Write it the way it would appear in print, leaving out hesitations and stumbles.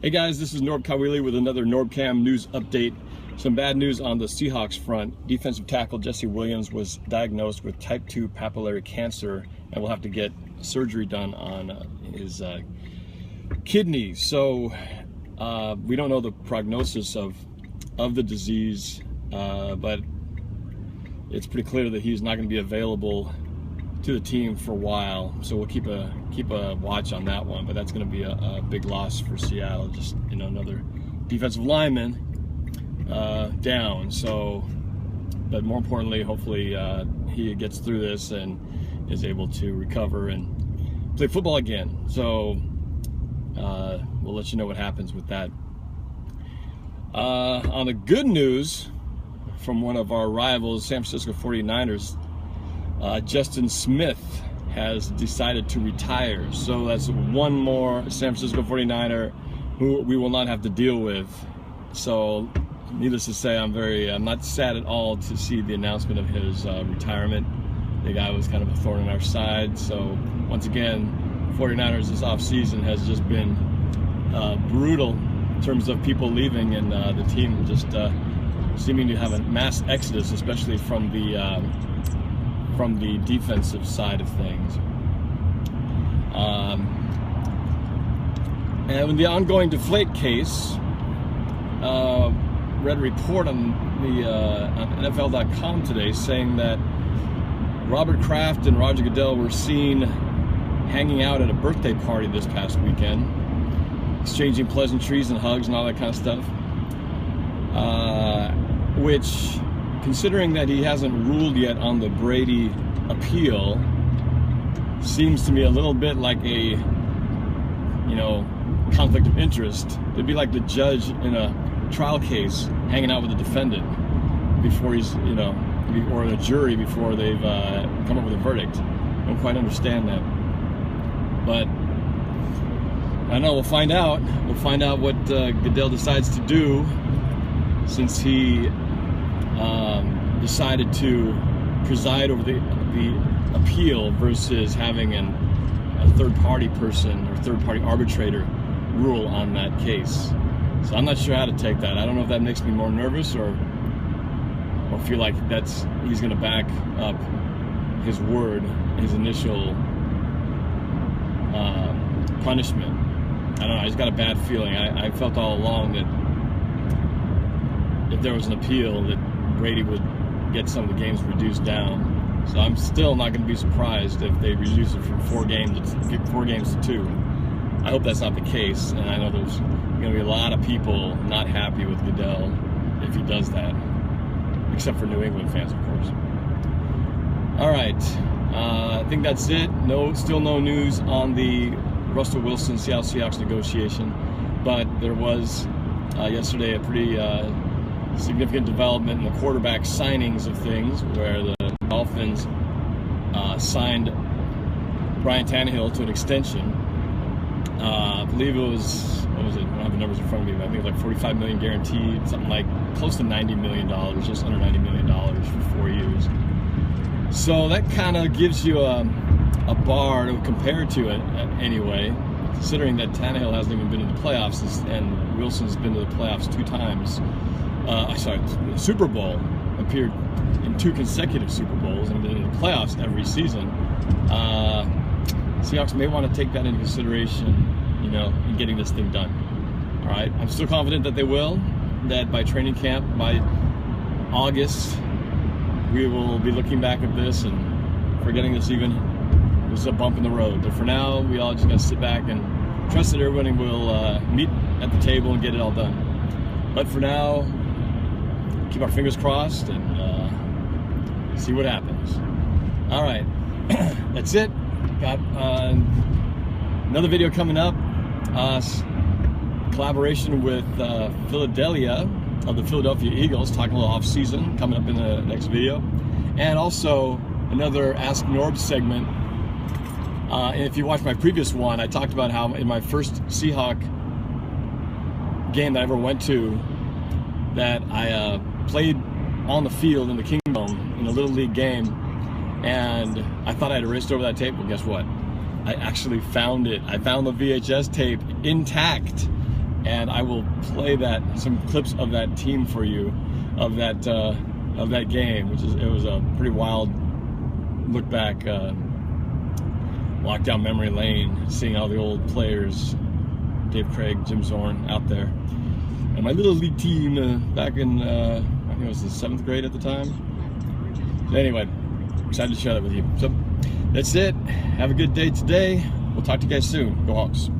Hey guys, this is NorbCam with another NorbCam news update. Some bad news on the Seahawks front. Defensive tackle Jesse Williams was diagnosed with type 2 papillary cancer and will have to get surgery done on his kidney. So we don't know the prognosis of the disease, but it's pretty clear that he's not going to be available to the team for a while, so we'll keep a watch on that one. But that's going to be a big loss for Seattle. Just another defensive lineman down. So, but more importantly, hopefully he gets through this and is able to recover and play football again. So we'll let you know what happens with that. On the good news from one of our rivals, San Francisco 49ers. Justin Smith has decided to retire. So that's one more San Francisco 49er who we will not have to deal with. So needless to say, I'm not sad at all to see the announcement of his retirement. The guy was kind of a thorn in our side. So once again, 49ers this offseason has just been brutal in terms of people leaving, and the team just seeming to have a mass exodus, especially from the defensive side of things. And with the ongoing Deflate case, read a report on NFL.com today saying that Robert Kraft and Roger Goodell were seen hanging out at a birthday party this past weekend, exchanging pleasantries and hugs and all that kind of stuff, which, considering that he hasn't ruled yet on the Brady appeal, seems to me a little bit like a, conflict of interest. It'd be like the judge in a trial case hanging out with the defendant before he's, or the jury before they've come up with a verdict. I don't quite understand that. But I don't know, we'll find out. We'll find out what Goodell decides to do, since he decided to preside over the appeal versus having a third-party person or third-party arbitrator rule on that case. So I'm not sure how to take that. I don't know if that makes me more nervous or feel like he's going to back up his word, his initial punishment. I don't know. I just got a bad feeling. I felt all along that if there was an appeal, that Brady would get some of the games reduced down. So I'm still not going to be surprised if they reduce it from 4 games to 2. I hope that's not the case, and I know there's going to be a lot of people not happy with Goodell if he does that, except for New England fans, of course. All right, I think that's it. Still no news on the Russell Wilson Seattle Seahawks negotiation, but there was yesterday a pretty significant development in the quarterback signings of things, where the Dolphins signed Ryan Tannehill to an extension. I believe it was, what was it? I don't have the numbers in front of me, but I think it was like $45 million guaranteed, something like close to $90 million, just under $90 million for 4 years. So that kind of gives you a bar to compare to it anyway, considering that Tannehill hasn't even been in the playoffs, and Wilson's been to the playoffs 2 times. The Super Bowl, appeared in 2 consecutive Super Bowls and been in the playoffs every season. Seahawks may want to take that into consideration, in getting this thing done. All right, I'm still confident that they will, that by training camp, by August, we will be looking back at this and forgetting this was a bump in the road. But for now, we all just got to sit back and trust that everybody will meet at the table and get it all done. But for now, keep our fingers crossed and see what happens. All right, that's it. Got another video coming up. Collaboration with Philadelphia of the Philadelphia Eagles, talking a little off-season, coming up in the next video. And also another Ask Norb segment. And if you watched my previous one, I talked about how in my first Seahawk game that I ever went to, that I played on the field in the Kingdom in a Little League game, and I thought I'd erased over that tape. Well, guess what? I actually found it. I found the VHS tape intact and I will play some clips of that team for you, of that game, it was a pretty wild look back, walk down memory lane, seeing all the old players, Dave Craig, Jim Zorn out there, and my little league team back in I think it was the 7th grade at the time. So anyway, excited to share that with you. So that's it. Have a good day today. We'll talk to you guys soon. Go Hawks.